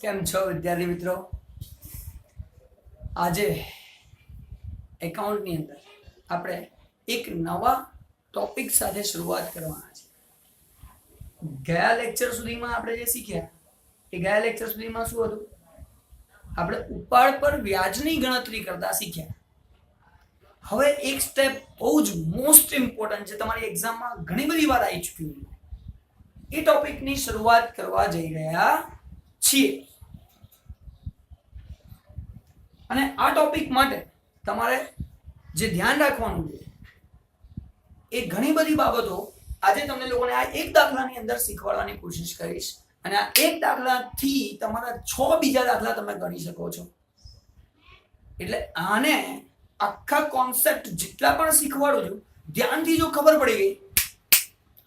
કેમ છો વિદ્યાર્થી મિત્રો? આજે એકાઉન્ટની અંદર આપણે એક નવા ટોપિક સાથે શરૂઆત કરવાના છે. ગયા લેક્ચર સુધીમાં આપણે જે શીખ્યા એ ગયા લેક્ચર સુધીમાં શું હતું? આપણે ઉપાડ પર વ્યાજની ગણતરી કરતા શીખ્યા. હવે એક સ્ટેપ બહુ જ મોસ્ટ ઇમ્પોર્ટન્ટ છે, તમારી એક્ઝામમાં ઘણી બધી વાર આવી ચૂક્યું છે. એ ટોપિકની શરૂઆત કરવા જઈ રહ્યા છીએ. અને આ ટોપિક માટે તમારે જે ધ્યાન રાખવાનું છે એ ઘણી બધી બાબતો આજે તમને લોકોને આ એક દાખલાની અંદર શીખવાડવાની કોશિશ કરીશ. અને આ એક દાખલાથી તમારા 6 બીજા દાખલા તમે ગણી શકો છો. એટલે આને આખા કોન્સેપ્ટ જેટલા પણ શીખવાડું છું ધ્યાનથી જો ખબર પડી ગઈ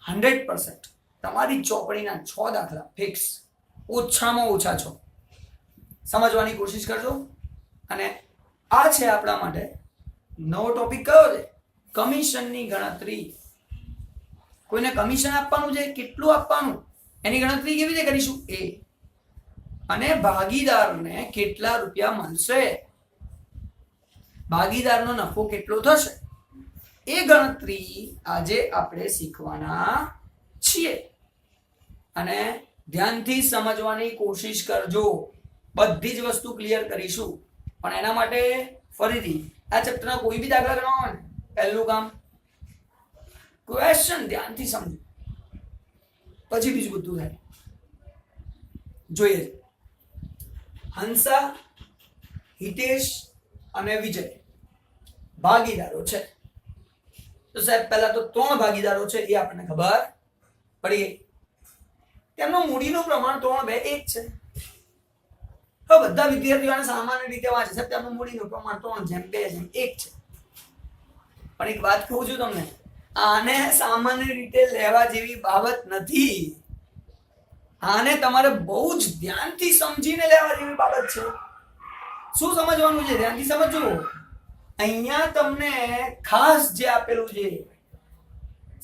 100% તમારી ચોપડીના 6 દાખલા ફિક્સ, ઓછામાં ઓછા 6 સમજવાની કોશિશ કરજો. અને આ છે આપણા માટે નવો ટોપિક. કયો છે? કમિશનની ગણતરી. કોઈને કમિશન આપવાનું છે, કેટલું આપવાનું એની ગણતરી કેવી રીતે કરીશું એ, અને ભાગીદારને કેટલા રૂપિયા મળશે, ભાગીદારનો નફો કેટલો થશે, એ ગણતરી આજે આપણે શીખવાના છીએ. અને ધ્યાનથી સમજવાની કોશિશ કરજો. બધી જ વસ્તુ ક્લિયર કરીશું. પણ એના માટે ફરીથી આ ચેપ્ટરના કોઈ બી દાખલા ગણવા હોય ને પહેલું કામ ક્વેશ્ચન ધ્યાનથી સમજો, પછી બીજું બધું થાય. જોઈએ હંસા, હિતેશ અને વિજય ભાગીદારો છે. તો સાહેબ પહેલા તો 3 ભાગીદારો છે એ આપણને ખબર પડી ગઈ. તેમનું મૂડીનું પ્રમાણ 3:2:1 છે. તો બધા વિદ્યાર્થીઓને સામાન્ય રીતે વાંચે છે તેમનું મૂડીનું પ્રમાણ 3:2:1 છે. પણ એક વાત કહું છું તમને, આને સામાન્ય રીતે લેવા જેવી બાબત નથી. આને તમારે બહુ જ ધ્યાનથી સમજીને લેવા જેવી બાબત છે. શું સમજવાનું છે? ધ્યાનથી સમજો. અહીંયા તમને ખાસ જે આપેલું છે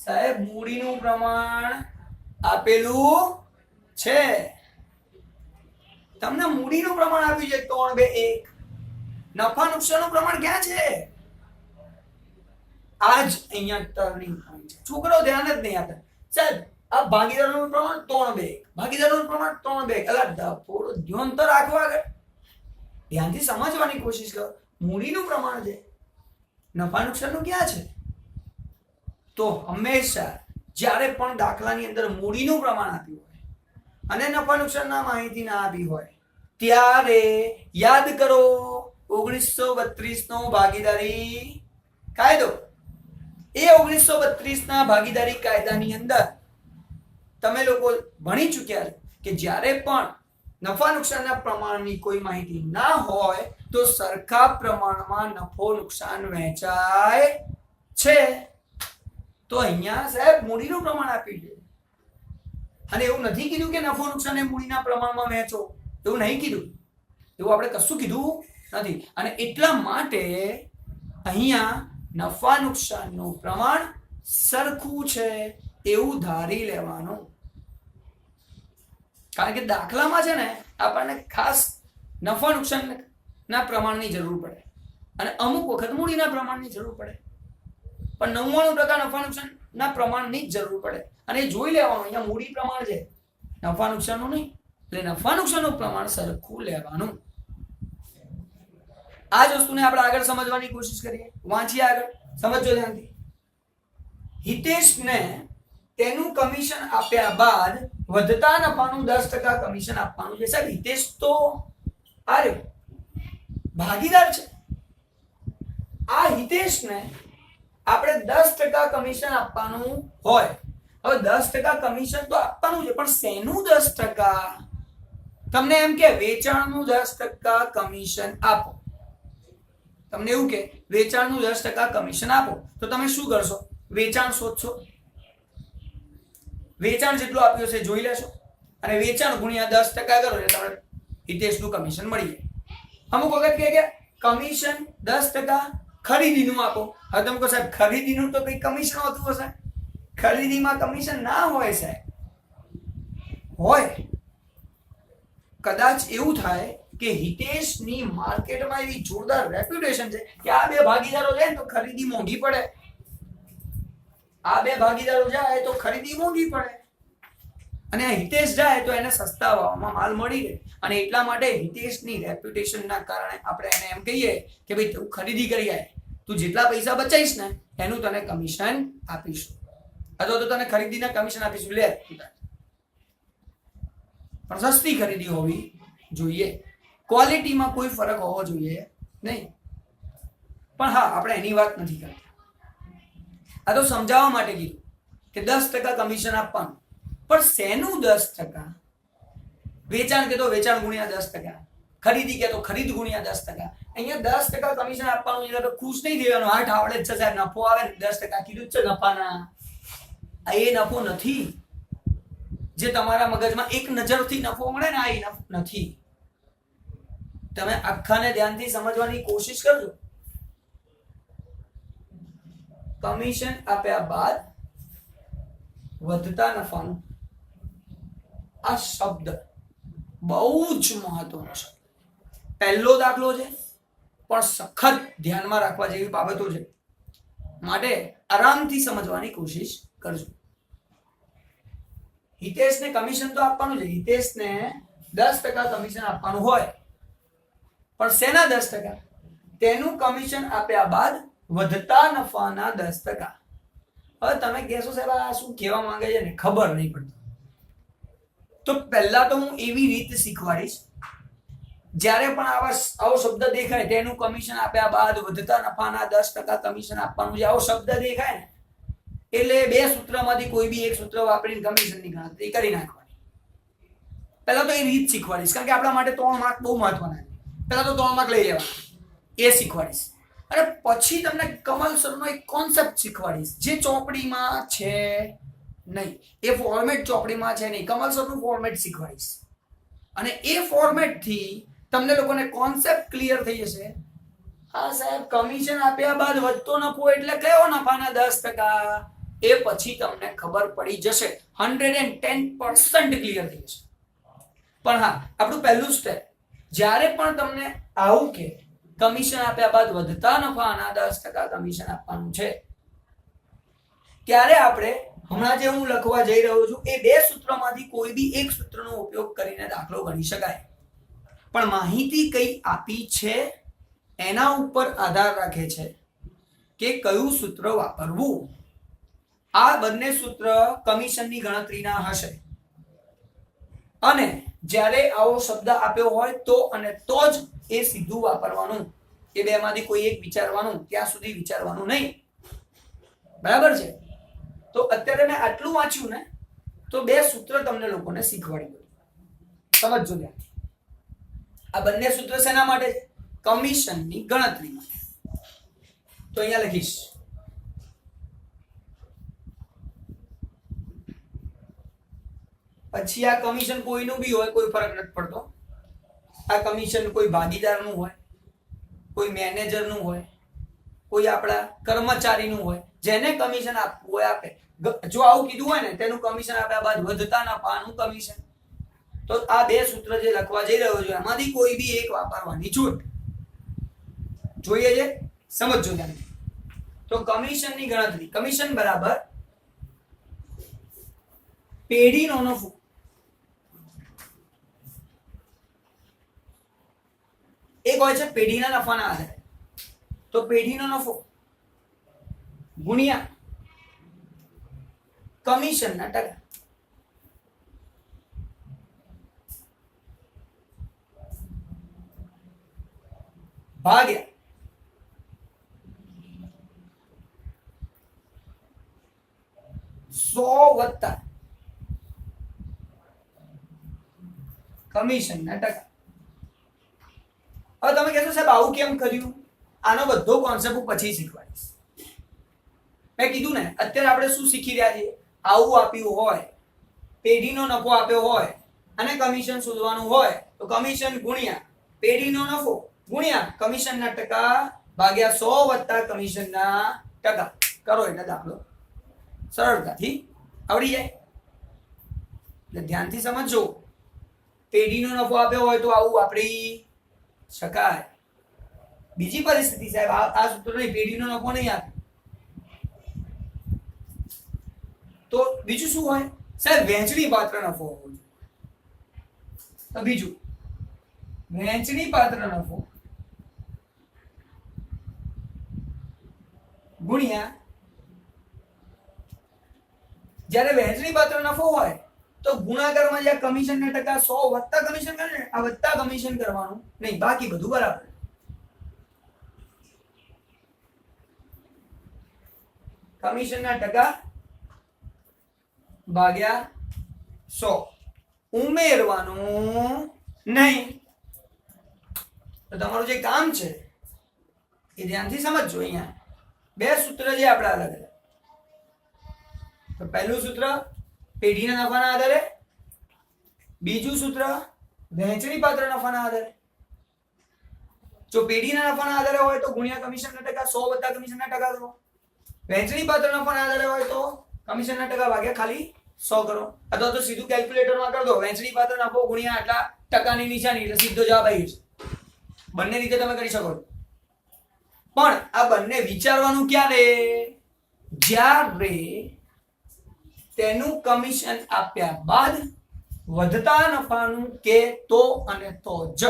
સાહેબ, મૂડીનું પ્રમાણ આપેલું છે. તમને મૂડીનું પ્રમાણ આપ્યું છે 3:2:1. નફા નુકસાનનું પ્રમાણ ક્યાં છે? આજ અહીંયા ટર્નિંગ પોઈન્ટ છે. છોકરો ધ્યાન જ નહીં આપે. સાહેબ આ ભાગીદારોનું પ્રમાણ 3:2:1, ભાગીદારોનું પ્રમાણ 3:2:1. અલા થોડું ધ્યાન તો રાખવા આગળ. ધ્યાનથી સમજવાની કોશિશ કરો. મૂડીનું પ્રમાણ છે, નફા નુકસાનનું ક્યાં છે? તો હંમેશા જ્યારે પણ દાખલાની અંદર મૂડીનું પ્રમાણ આપ્યું હોય અને નફા નુકસાનના માહિતી ના આપી હોય ત્યારે યાદ કરો 1932 નો ભાગીદારી કાયદો. એ 1932 ના ભાગીદારી કાયદાની અંદર તમે લોકો ભણી ચૂક્યા છો કે જ્યારે પણ નફા નુકસાનના પ્રમાણની કોઈ માહિતી ના હોય તો સરખા પ્રમાણમાં નફો નુકસાન વહેંચાય છે. તો અહીંયા સાહેબ મૂડીનું પ્રમાણ આપ્યું છે. અને એવું નથી કીધું કે નફો નુકસાન એ મૂડીના પ્રમાણમાં વહેંચો, એવું નહીં કીધું. એવું આપણે કશું કીધું નથી. અને એટલા માટે અહીંયા નફા નુકસાનનું પ્રમાણ સરખું છે એવું ધારી લેવાનું. કારણ કે દાખલામાં છે ને આપણને ખાસ નફા નુકસાનના પ્રમાણની જરૂર પડે અને અમુક વખત મૂડીના પ્રમાણની જરૂર પડે, પણ 99% નફા નુકસાનના પ્રમાણની જ જરૂર પડે. અને જોઈ લેવાનું અહીંયા મૂડી પ્રમાણ છે, નફા નુકસાનનું નહીં. એટલે નફા નુકસાનનું પ્રમાણ સરખું લેવાનું. આ જ વસ્તુને આપણે આગળ સમજવાની કોશિશ કરીએ. વાંચીએ આગળ, સમજો ધ્યાનથી. હિતેશને તેનું કમિશન આપ્યા બાદ વધતા નફાનું 10% કમિશન આપવાનું છે. સાહેબ હિતેશ તો આરે ભાગીદાર છે. આ હિતેશને આપણે 10% કમિશન આપવાનું હોય. હવે 10% કમિશન તો આપવાનું છે, પણ શેનું 10%? તમને એમ કે વેચાણનું 10% કમિશન આપો. તમને એવું કે વેચાણનું 10% કમિશન આપો તો તમે શું કરશો? વેચાણ શોધશો. વેચાણ જેટલું આપ્યું છે જોઈ લેશો અને વેચાણ ગુણ્યા 10% કરો એટલે તમને હિતેશનું કમિશન મળી જાય. અમુક વખત કે કમિશન 10% ખરીદીનું આપો. હવે તમે કહો સાહેબ ખરીદીનું તો કઈ કમિશન હોતું હશે? ખરીદીમાં કમિશન ના હોય સાહેબ. હોય કદાચ એવું થાય કે હિતેશની માર્કેટમાં એવી જોરદાર રેપ્યુટેશન છે કે આ બે ભાગીદારો જાય તો ખરીદી મોંઘી પડે, આ બે ભાગીદારો જાય તો ખરીદી મોંઘી પડે, અને હિતેશ જાય તો એને સસ્તા ભાવમાં માલ મળી રહે, અને એટલા માટે હિતેશની રેપ્યુટેશનના કારણે આપણે એને એમ કહીએ કે ભાઈ તું ખરીદી કરી આય, તું જેટલા પૈસા બચાવીશ ને એનું તને કમિશન આપીશું, અથવા તો તને ખરીદીના કમિશન આપીશું, લે. પણ સસ્તી ખરીદી હોવી જોઈએ, ક્વોલિટીમાં કોઈ ફરક હોવો જોઈએ નહીં. પણ હા, આપણે એની વાત નથી કરતા, આ તો સમજાવવા માટે કીધું કે 10% કમિશન આપવાનું. પણ શેનું 10%? વેચાણ કે તો વેચાણ ગુણ્યા 10%, ખરીદી કે તો ખરીદ ગુણ્યા 10%. અહીંયા 10% કમિશન આપવાનું એટલે તો ખુશ નહીં દેવાનું, હાથ આવડે જ છે સાહેબ, નફો આવે 10% કીધું જ છે નફાના. એ નફો નથી જે તમારા મગજમાં એક નજરથી નફો મળે ને, આ એ નફો નથી. તમે આખાને ધ્યાનથી સમજવાની કોશિશ કરજો. કમિશન આપ્યા બાદ વધતા નફાનું આ શબ્દ બહુ જ મહત્વનો છે. પહેલો દાખલો છે પણ સખત ધ્યાનમાં રાખવા જેવી બાબતો છે, માટે આરામથી સમજવાની કોશિશ કરજો. હિતેશને કમિશન તો આપવાનું છે, હિતેશને 10% કમિશન આપવાનું હોય, પણ શેના 10%? તેનું કમિશન આપ્યા બાદ વધતા નફાના 10%. હવે તમે કહેશો સાહેબ આ શું કહેવા માંગે છે ને ખબર નહીં પડતી. તો પહેલા તો હું એવી રીત શીખવાડીશ, જ્યારે પણ આવો શબ્દ દેખાય તેનું કમિશન આપ્યા બાદ વધતા નફાના 10% કમિશન આપવાનું, જે આવો શબ્દ દેખાય ને એટલે બે સૂત્રમાંથી કોઈ બી એક સૂત્ર વાપરીને કમિશનની ગણતરી કરી નાખવાની. પહેલા તો એ રીત શીખવાડીશ, કારણ કે આપણા માટે 3 માર્ક બહુ મહત્વના છે. પહેલા તો 3 માર્ક લઈ લેવાના, એ શીખવાડીશ. અને પછી તમને કમલ સરનો એક કોન્સેપ્ટ શીખવાડીશ જે ચોપડીમાં છે નહીં, એ ફોર્મેટ ચોપડીમાં છે નહીં, કમલ સરનું ફોર્મેટ શીખવાડીશ. અને એ ફોર્મેટથી તમને લોકોને કોન્સેપ્ટ ક્લિયર થઈ જશે. હા સાહેબ, કમિશન આપ્યા બાદ વધતો નફો એટલે કયો નફાના 10%? એ પછી તમને ખબર પડી જશે, 110% ક્લિયર થઈ જશે. પણ હા, આપણું પહેલું સ્ટેપ, જ્યારે પણ તમને આવું કે કમિશન આપ્યા બાદ વધતા નફાના 10% કમિશન આપવાનું છે, ત્યારે આપણે હમણાં જે હું લખવા જઈ રહ્યો છું એ બે સૂત્રમાંથી કોઈ બી એક સૂત્રનો ઉપયોગ કરીને દાખલો ગણી શકાય. પણ માહિતી કઈ આપી છે એના ઉપર આધાર રાખે છે કે કયું સૂત્ર વાપરવું. આ બંને સૂત્ર કમિશનની ગણતરીના હશે, અને જ્યારે આવો શબ્દ આપ્યો હોય તો અને તો જ એ સીધું વાપરવાનું. એ બેમાંથી કોઈ એક વિચારવાનું, ત્યાં સુધી વિચારવાનું નહીં. બરાબર છે? તો અત્યારે મેં આટલું વાંચ્યું ને, તો બે સૂત્ર તમને લોકોને શીખવાડી દઉં, સમજજો ત્યાંથી. આ બંને સૂત્ર શેના માટે છે? કમિશનની ગણતરી માટે. તો અહીંયા લખીશ, પછી આ કમિશન કોઈનું બી હોય, કોઈ ફરક નથી પડતો. આ કમિશન કોઈ ભાગીદારનું હોય, કોઈ મેનેજરનું હોય, કોઈ આપણા કર્મચારીનું હોય, જેને કમિશન આપવું હોય આપે. જો આવું કીધું હોય ને, તેનું કમિશન આપ્યા બાદ વધતા નફાનું કમિશન, તો આ બે સૂત્ર જે લખવા જઈ રહ્યો છું એમાંથી કોઈ બી એક વાપરવાની છૂટ. જોઈએ છે? સમજજો ધ્યાન. તો કમિશનની ગણતરી, કમિશન બરાબર પેઢીનો નફો એક હોય છે પેઢીના નફાના આધારે, તો પેઢીનો નફો ગુણ્યા કમિશનના ટકા. ભાગ્યા 100 વત્તા કમિશનના ટકા. હવે તમે કહેશો સાહેબ આવું કેમ કર્યું? આનો બધો કોન્સેપ્ટ પછી શીખવાડીશ. મેં કીધું ને, અત્યારે આપણે શું શીખી રહ્યા છીએ? આવું આપ્યું હોય, પેઢીનો નફો આપ્યો હોય અને કમિશન શોધવાનું હોય, તો કમિશન ગુણ્યા પેઢીનો નફો ગુણ્યા કમિશનના ટકા ભાગ્યા 100 વત્તા કમિશનના ટકા કરો એટલે દાખલો સરળતાથી આવડી જાય. એટલે ધ્યાનથી સમજજો. પેઢીનો નફો આપ્યો હોય તો આવું વાપરી શકાય. બીજી પરિસ્થિતિ સાહેબ, આ સૂત્ર નહીં, પેઢીનો નફો નહીં આપે તો બીજું શું હોય સાહેબ? વહેંચણી પાત્ર નફો હોવો જોઈએ. તો બીજું વહેંચણી પાત્ર નફો ગુણ્યા, જ્યારે વહેંચણી પાત્ર નફો હોય તો ગુણાકારમાં જ્યાં કમિશન ના ટકા 100 વત્તા કમિશન કરે ને, આ વત્તા કમિશન કરવાનું નહીં, બાકી બધું બરાબર. કમિશન ના ટકા ભાગ્યા 100 ઉમેરવાનું નહીં. તો તમારું જે કામ છે એ ધ્યાનથી સમજજો. અહીંયા બે સૂત્ર છે આપણા અલગ અલગ. તો પહેલું સૂત્ર પેઢીના નફાના આધારે, બીજું સૂત્ર વહેંચણી પાત્ર નફાના આધારે. જો પેઢીના નફાના આધારે હોય તો ગુણ્યા કમિશનના ટકા 100 વત્તા કમિશનના ટકા કરો. વહેંચણી પાત્ર નફાના આધારે હોય તો કમિશનના ટકા ભાગ્યા ખાલી 100 કરો, અથવા તો સીધું કેલ્ક્યુલેટરમાં કરી દો. વહેંચણી પાત્ર નફો ગુણ્યા આટલા ટકાની નિશાની એટલે સીધો જવાબ આવી જશે. બંને રીતે તમે કરી શકો છો. પણ આ બંને વિચારવાનું ક્યારે? જ્યારે તેનું કમિશન આપ્યા બાદ વધતા નફાનું કે તો અને તો જ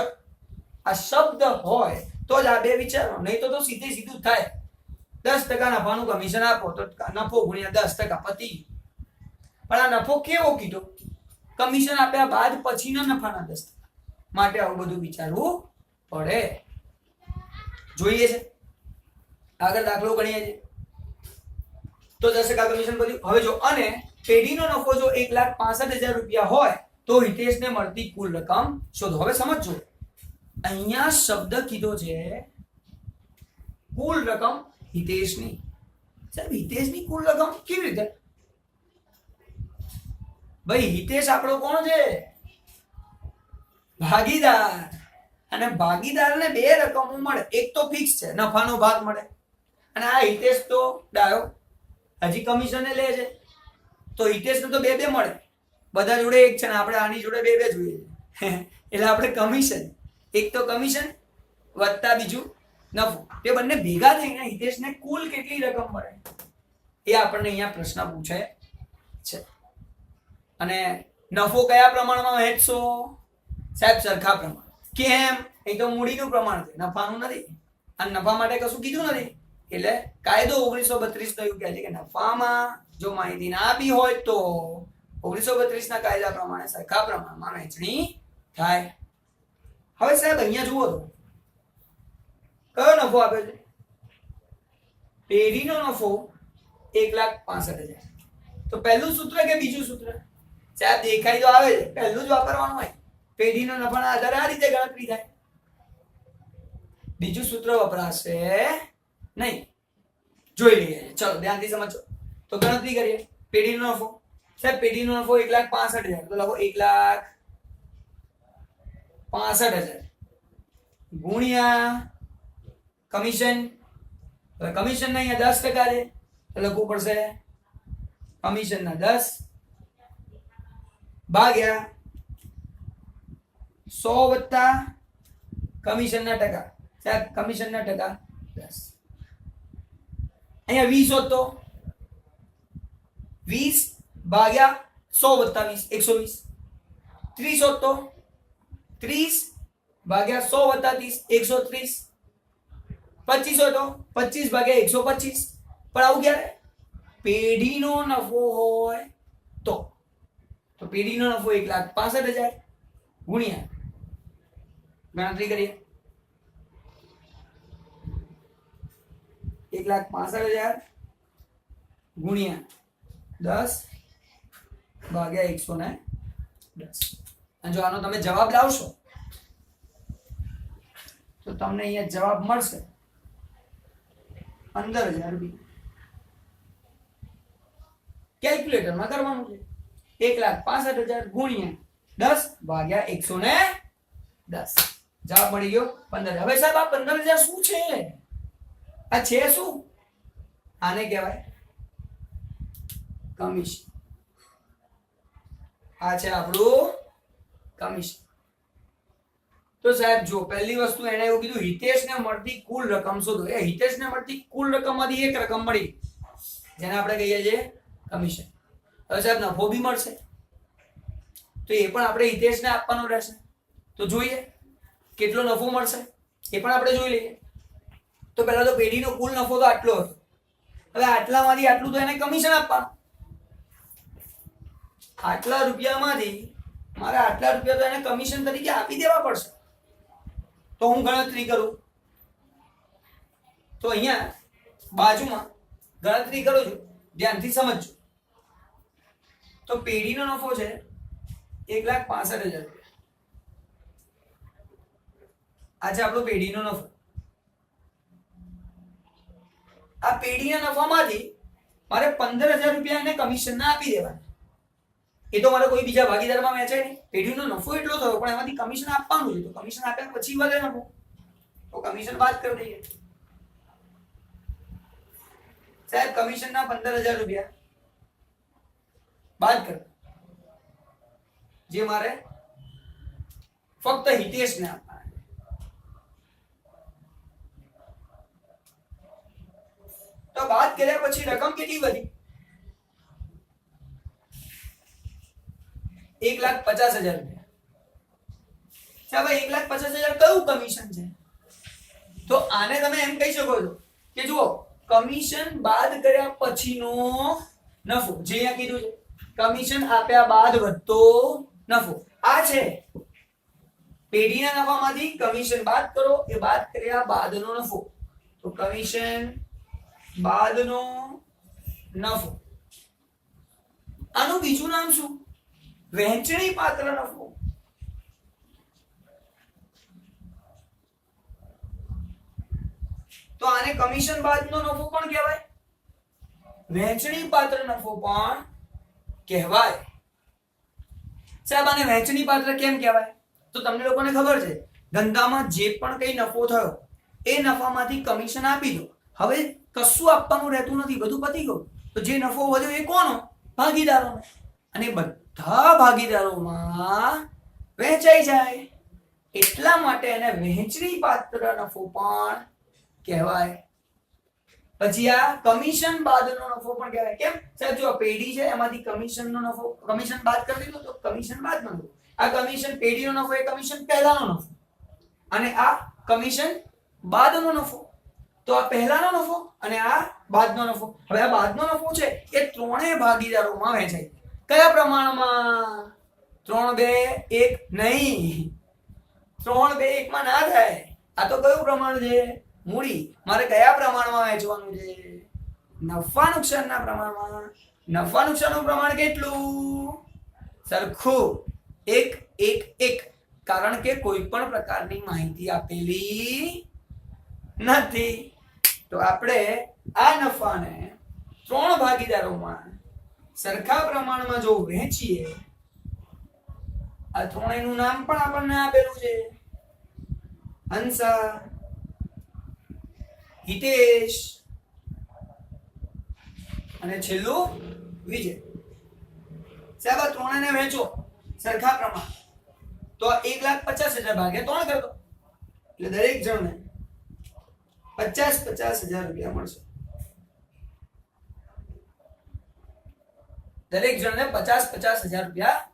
આ શબ્દ હોય તો જ આ બે વિચારવાનું. નહીં તો સીધે સીધું થાય. 10% નફાનું કમિશન આપો તો નફો ગુણ્યા 10% પતિ. પણ આ નફો કેવો કીધો? કમિશન આપ્યા બાદ પછીના નફાના 10%. માટે આવું બધું વિચારવું પડે. જોઈએ છે આગળ દાખલો ગણીએ છે તો 10% કમિશન પડ્યું. હવે જો અને પેઢીનો નફો જો 1,65,000 રૂપિયા હોય તો હિતેશને મળતી કુલ રકમ શોધો. હવે સમજો, અહીંયા શબ્દ કીધો છે કુલ રકમ હિતેશની. સાહેબ હિતેશની કુલ રકમ કેવી રીતે? ભાઈ હિતેશ આપણો કોણ છે? ભાગીદાર. અને ભાગીદારને બે રકમો મળે. એક તો ફિક્સ છે, નફાનો ભાગ મળે, અને આ હિતેશ તો ડાયો હજી કમિશને લે છે, તો હિતેશને તો બે મળે. બધા જોડે એક છે ને આપણે આની જોડે બે જોઈએ છે. એટલે આપણે કમિશન, એક તો કમિશન વત્તા બીજું નફો, તે બંને ભેગા થઈને હિતેશને કુલ કેટલી રકમ મળે એ આપણને અહીંયા પ્રશ્ન પૂછે છે. અને નફો કયા પ્રમાણમાં વહેંચશો? સાહેબ સરખા પ્રમાણ. કેમ? એ તો મૂડીનું પ્રમાણ છે, નફાનું નથી. અને નફા માટે કશું કીધું નથી. એટલે કાયદો 1932 એવું કહે છે કે નફામાં જો માહિતી ના આપી હોય તો 1932 ના કાયદા પ્રમાણે સરખા પ્રમાણમાં વહેંચણી થાય. હવે સાહેબ અહીંયા જુઓ તો કયો નફો આપ્યો છે? પેઢીનો નફો 1,65,000. તો પહેલું સૂત્ર કે બીજું સૂત્ર? સાહેબ દેખાય તો આવે છે, પહેલું જ વાપરવાનું હોય. પેઢીના નફાના આધારે આ રીતે ગણતરી થાય. બીજું સૂત્ર વપરાશે નહીં. જોઈ લઈએ, ચલો ધ્યાનથી સમજો. તો ગણતરી કરીએ. પેઢીનો નફો, સાહેબ પેઢીનો નફો 1,65,000. તો લખો 1,65,000 ગુણ્યા કમિશન. હવે કમિશન ના અહીંયા 10% છે, તો લખવું પડશે કમિશન ના 10 ભાગ્યા 100 વત્તા કમિશન ના ટકા. સાહેબ કમિશન ના ટકા 10. અહીંયા 20 હોત તો 20 ભાગ્યા 100 વત્તા 20 120. 30 હોત તો 30 ભાગ્યા 100 વત્તા 30 130. 25 હોય તો 25 ભાગ્યા 125. પણ આવું ક્યારે? પેઢીનો નફો હોય તો પેઢીનો નફો 1,65,000 ગુણ્યા ગણતરી કરીએ 1,65,000 ગુણ્યા 10 ભાગ્યા 110. અને જો આનો તમે જવાબ લાવશો તો તમને અહીંયા જવાબ મળશે 15,000 રૂપિયા. કેલ્ક્યુલેટરમાં કરવાનું છે. 1,65,000 ગુણ્યા 10 ભાગ્યા 110. જવાબ મળી ગયો 15,000. હવે સાહેબ આ 15,000 શું છે? આ છે શું? આને કહેવાય કમિશન. આ છે આપણું કમિશન. તો સાહેબ જો પહેલી વસ્તુ એને એવું કીધું હિતેશને મળતી કુલ રકમ શોધો. એ હિતેશને મળતી કુલ રકમમાંથી એક રકમ મળી જેને આપણે કહીએ છીએ કમિશન. હવે સાહેબ નફો બી મળશે તો એ પણ આપણે હિતેશને આપવાનો રહેશે. તો જોઈએ કેટલો નફો મળશે એ પણ આપણે જોઈ લઈએ. તો પહેલા તો પેઢીનો કુલ નફો તો આટલો હતો. હવે આટલામાંથી આટલું તો એને કમિશન આપવાનું. આટલા રૂપિયામાંથી મારે આટલા રૂપિયા તો એને કમિશન તરીકે આપી દેવા પડશે. તો હું ગણતરી કરું તો અહીંયા બાજુમાં ગણતરી કરું છું, ધ્યાનથી સમજજો. તો પેઢીનો નફો છે 1,65,000 રૂપિયા. આ છે આપણો પેઢીનો નફો. આ પેઢીના નફામાંથી મારે 15,000 રૂપિયા એને કમિશનના આપી દેવાના. એ તો મારે કોઈ બીજા ભાગીદારમાં વેચાય નહીં. પેઢીનો નફો એટલો થયો પણ એમાંથી કમિશન આપવાનું છે. તો કમિશન આપ્યા પછી વધે નફો તો કમિશન બાદ કરી દઈએ. સાહેબ કમિશનના 15,000 રૂપિયા બાદ કર જે મારે ફક્ત હિતેશને આપવાના. તો બાદ કર્યા પછી રકમ કેટલી વધી? 1,50,000 રૂપિયા. સાહેબ 1,50,000 કયું કમિશન છે? તો આને તમે એમ કહી શકો છો કે જુઓ કમિશન બાદ કર્યા પછીનો નફો જે અહીંયા કીધું છે કમિશન આપ્યા બાદ વધતો નફો આ છે. પેઢીના નફામાંથી કમિશન બાદ કરો એ બાદ કર્યા બાદનો નફો. તો કમિશન બાદનો નફો. આનું બીજું નામ શું? વહેંચણી પાત્ર નફો. તો આને કમિશન બાદનો નફો પણ કહેવાય, વહેંચણી પાત્ર નફો પણ કહેવાય. સાહેબ આને વહેંચણી પાત્ર કેમ કહેવાય? તો તમને લોકોને ખબર છે ધંધામાં જે પણ કઈ નફો થયો એ નફામાંથી કમિશન આપી દો. હવે કશું આપવાનું રહેતું નથી, બધું પતી ગયું. તો જે નફો વધ્યો એ કોનો? ભાગીદારોનો. અને બધા ભાગીદારોમાં વહેંચાઈ જાય એટલા માટે એને વહેંચણી પાત્ર નફો પણ કહેવાય. પછી આ કમિશન બાદનો નફો પણ કહેવાય. કેમ સાહેબ જો પેઢી છે એમાંથી કમિશનનો નફો કમિશન બાદ કરી દીધો તો કમિશન બાદનો નફો. આ કમિશન પેઢીનો નફો એ કમિશન પહેલાનો નફો અને આ કમિશન બાદનો નફો. તો આ પહેલાનો નફો અને આ બાદનો નફો. હવે આ બાદનો નફો છે એ ત્રણેય ભાગીદારોમાં વહેંચાય. કયા પ્રમાણમાં? 3-2-1 નહીં, 3-2-1 માં ના થાય. આ તો કયું પ્રમાણ છે? મૂડી. મારે કયા પ્રમાણમાં વહેંચવાનું છે? નફા નુકસાનના પ્રમાણમાં. નફા નુકસાનનું પ્રમાણ કેટલું? સરખું 1-1-1. કારણ કે કોઈ પણ પ્રકારની માહિતી આપેલી નથી. તો આપણે આ નફાને 3 ભાગીદારોમાં સરખા પ્રમાણમાં જો વહેંચીએ, આ ત્રણેયનું નામ પણ આપણને આપેલું છે હંસા, હિતેશ અને છેલ્લું વિજય. સાહેબ આ ત્રણેયને વહેંચો સરખા પ્રમાણ. તો 1,50,000 ભાગે 3 કરી દો એટલે દરેક જણને 50,000 રૂપિયા મળશે. દરેક જણને 50,000 રૂપિયા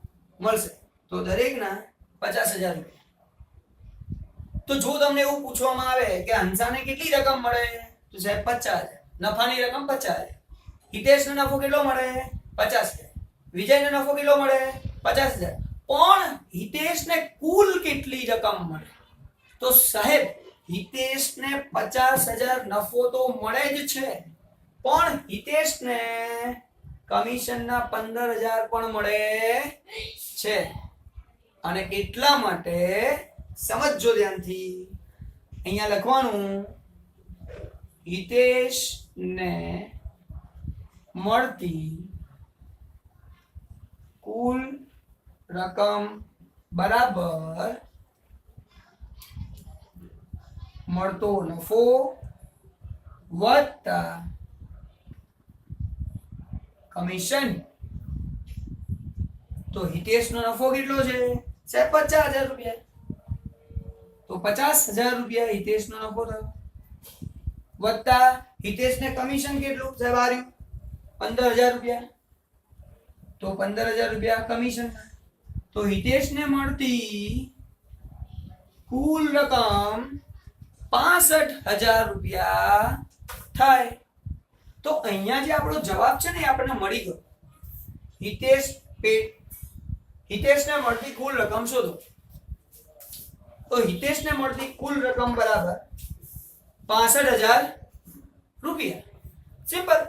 મળશે. તો દરેકના 50,000 રૂપિયા. તો જો તમને એવું પૂછવામાં આવે કે હંસાને કેટલી રકમ મળે તો સાહેબ 50,000. નફાની રકમ 50,000. હિતેશનો નફો કેટલો મળે? 50,000. વિજયનો નફો કેટલો મળે? 50,000. પણ હિતેશને કુલ કેટલી રકમ મળે? તો સાહેબ હિતેશને 50,000 નફો તો મળે જ છે પણ હિતેશને કમિશનના 15,000 પણ મળે છે. અને એટલા માટે સમજજો ધ્યાનથી, અહીંયા લખવાનું હિતેશને મળતી કુલ રકમ બરાબર મળતો નફો વત્તા કમિશન. તો હિતેશનો નફો કેટલો છે? સાહેબ 50,000 રૂપિયા. તો 50,000 રૂપિયા હિતેશનો નફો થયો વત્તા હિતેશને કમિશન કેટલું સાહેબ આવ્યું 15,000 રૂપિયા તો 15,000 રૂપિયા કમિશન તો હિતેશને મળતી કુલ રકમ 65,000 રૂપિયા થાય તો અહીંયા જે આપણો જવાબ છે ને એ આપણને મળી ગયો હિતેશને મળતી કુલ રકમ શોધો તો હિતેશને મળતી કુલ રકમ બરાબર 65,000 રૂપિયા સિમ્પલ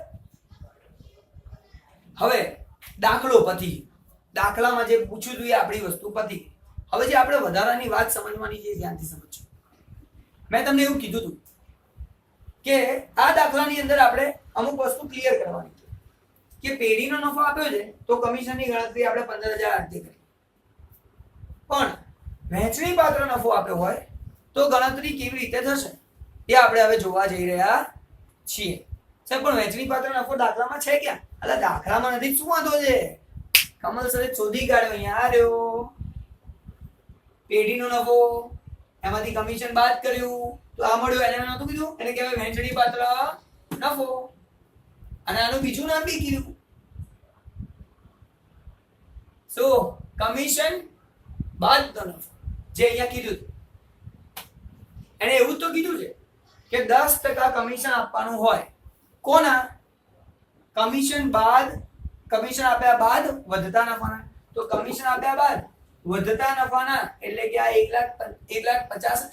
હવે દાખલો પતી દાખલામાં જે પૂછ્યું હતું એ આપણી વસ્તુ પતી હવે જે આપણે વધારાની વાત સમજવાની છે ધ્યાનથી સમજો મેં તમને એવું કીધું હતું કે આ દાખલાની અંદર આપણે અમુક વસ્તુ ક્લિયર કરવાની છે કે પેઢીનો નફો આપ્યો છે તો કમિશનની ગણતરી આપણે 15,000 આ રીતે કરી પણ વહેંચણી પાત્ર નફો આપ્યો હોય તો ગણતરી કેવી રીતે થશે એ આપણે હવે જોવા જઈ રહ્યા છીએ સાહેબ પણ વહેંચણી પાત્ર નફો દાખલામાં છે ક્યાં અલા દાખલામાં નથી શું વાંધો છે કમલ સરે શોધી કાઢ્યો અહીંયા આ રહ્યો પેઢીનો નફો એમાંથી કમિશન બાદ કર્યું તો આ મળ્યું એને નહોતું કીધું એને કહેવાય વહેંચણી પાત્ર નફો અને આનું બીજું નામ બી કીધું સો કમિશન બાદ નફો જે અહીંયા કીધું એને એવું તો કીધું છે કે 10% કમિશન આપવાનું હોય કોના કમિશન આપ્યા બાદ વધતા નફાના તો કમિશન આપ્યા બાદ વધતા નફાના એટલે કે આ 1,50,000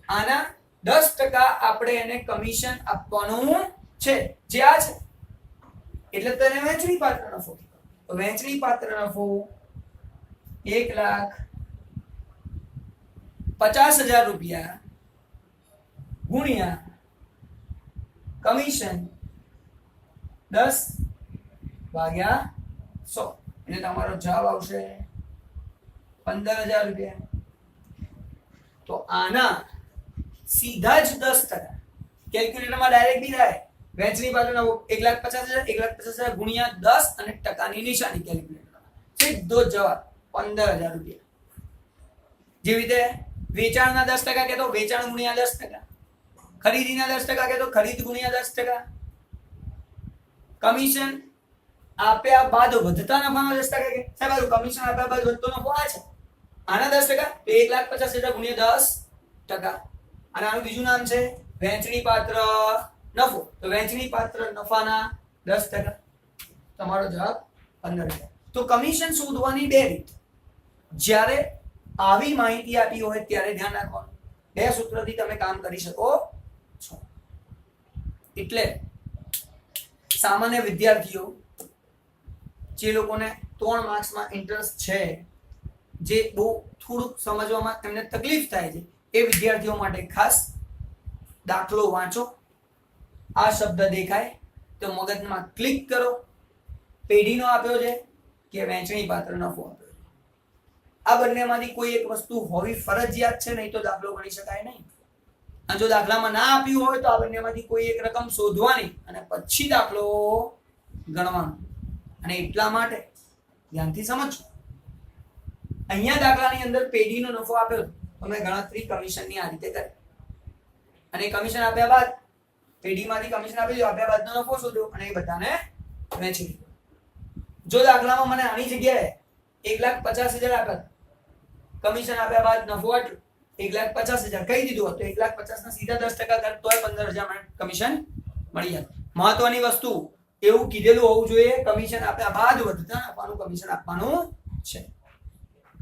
આના 10% આપણે એને કમિશન આપવાનું છે જે આ છે એટલે તેને વહેંચણી પાત્ર નફો તો વહેંચણી પાત્ર નફો 1,50,000 રૂપિયા ગુણ્યા કમિશન 10/100 એટલે તમારો જવાબ આવશે 15,000 રૂપિયા તો આના સીધા જ 10% કેલ્ક્યુલેટરમાં ડાયરેક્ટ બી થાય વહેંચણી પાત્ર નફો 1,50,000 ગુણ્યા 10 અને ટકાની નિશાની કેલ્ક્યુલેટરમાં સીધો જવાબ 15,000 રૂપિયા જેવી રીતે વેચાણના 10% કે તો વેચાણ ગુણ્યા 10% ખરીદીના 10% કે તો ખરીદ ગુણ્યા 10% કમિશન આપ્યા બાદ વધતા નફાનો 10% કે સાહેબ કમિશન આપ્યા બાદ વધતો નફો આ છે આના 10% તો 1,50,000 ગુણ્યા 10% અને આનું બીજું નામ છે વહેંચણી પાત્ર નફો તો વહેંચણી પાત્ર નફાના 10% તમારો જવાબ 15,000 તો કમિશન શોધવાની બે રીત જ્યારે આવી માહિતી આપી હોય ત્યારે ધ્યાન રાખવાનું બે સૂત્રથી તમે કામ કરી શકો છો એટલે સામાન્ય વિદ્યાર્થીઓ જે લોકોને 3 માર્ક્સમાં ઇન્ટરેસ્ટ છે જે બહુ થોડુંક સમજવામાં એમને તકલીફ થાય છે એ વિદ્યાર્થીઓ માટે ખાસ દાખલો વાંચો આ શબ્દ દેખાય તો મગજમાં ક્લિક કરો પેઢીનો આપ્યો છે કે વહેંચણી પાત્ર નફો આપ્યો છે આ બંનેમાંથી કોઈ એક વસ્તુ હોવી ફરજિયાત છે નહીં તો દાખલો ગણી શકાય નહીં અને જો દાખલામાં ના આપ્યું હોય તો આ બંનેમાંથી કોઈ એક રકમ શોધવાની અને પછી દાખલો ગણવાનો અને એટલા માટે ધ્યાનથી સમજો અહીંયા દાખલાની અંદર પેઢીનો નફો આપ્યો તો મેં ગણતરી કમિશનની આ રીતે કરી અને કમિશન આપ્યા બાદ પેઢીમાંથી કમિશન આપ્યા બાદનો નફો શોધ્યો અને એ બધાને વહેંચી દીધો જો દાખલામાં મને આની જગ્યાએ 1,50,000 આપ્યા કમિશન આપ્યા બાદ નફો આટલું 1,50,000 કહી દીધું તો 1,50,000 ના સીધા 10% કરતોય 15,000 મને કમિશન મળી જાય મહત્વની વસ્તુ એવું કીધેલું હોવું જોઈએ કમિશન આપ્યા બાદ વધતા નફાનું કમિશન આપવાનું છે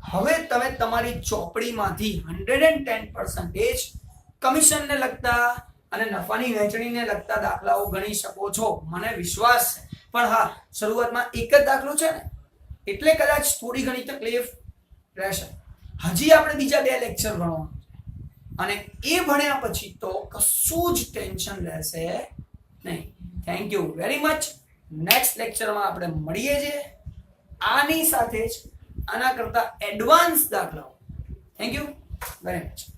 હવે તમે તમારી ચોપડીમાંથી 110% કમિશનને લગતા અને નફાની વહેંચણીને લગતા દાખલાઓ ગણી શકો છો મને વિશ્વાસ છે પણ હા શરૂઆતમાં એક જ દાખલો છે ને એટલે કદાચ થોડી ઘણી તકલીફ રહેશે હજી આપણે બીજા 2 લેક્ચર ભણવાનું અને એ ભણ્યા પછી તો કશું જ ટેન્શન રહેશે નહીં thank you very much next લેક્ચરમાં આપણે મળીએ છીએ આની સાથે જ આના કરતા એડવાન્સ દાખલાઓ થેન્ક યુ વેરી મચ